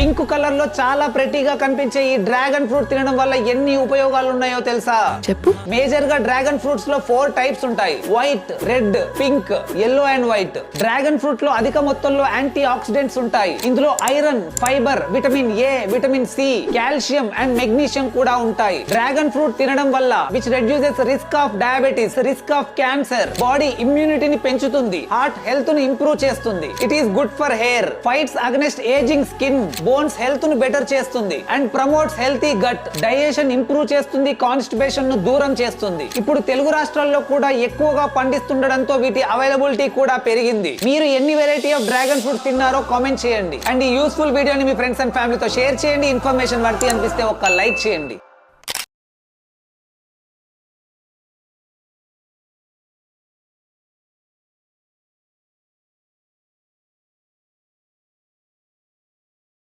Pink colour లో చాలా ప్రెటీగా కనిపించే ఈ డ్రాగన్ ఫ్రూట్ తినడం వల్ల ఎన్ని ఉపయోగాలు ఉన్నాయో తెలుసా? చెప్పు. మేజర్ గా డ్రాగన్ ఫ్రూట్స్ లో 4 టైప్స్ ఉంటాయి: white, red, pink, yellow and white. Dragon fruit లో అధిక మొత్తంలో యాంటీ ఆక్సిడెంట్స్ ఉంటాయి. ఇందులో iron, fibre, vitamin A, vitamin C, calcium and magnesium కూడా ఉంటాయి. డ్రాగన్ ఫ్రూట్ తినడం వల్ల which reduces risk of diabetes, risk of cancer, body ఇమ్యూనిటీని పెంచుతుంది, హార్ట్ హెల్త్ ను ఇంప్రూవ్ చేస్తుంది. It is good for hair, fights against ageing skin, bones health ను better చేస్తుంది and promotes healthy gut, digestion improve చేస్తుంది, constipation ను దూరం చేస్తుంది. ఇప్పుడు తెలుగు రాష్ట్రాల్లో కూడా ఎక్కువగా పండిస్తుండడంతో వీటి అవైలబిలిటీ కూడా పెరిగింది. మీరు ఎన్ని వెరైటీ ఆఫ్ డ్రాగన్ ఫ్రూట్ తిన్నారో కామెంట్ చేయండి అండ్ ఈ యూస్ఫుల్ వీడియోని మీ ఫ్రెండ్స్ అండ్ ఫ్యామిలీతో షేర్ చేయండి. ఇన్ఫర్మేషన్ వర్తి అనిపిస్తే ఒక లైక్ చేయండి.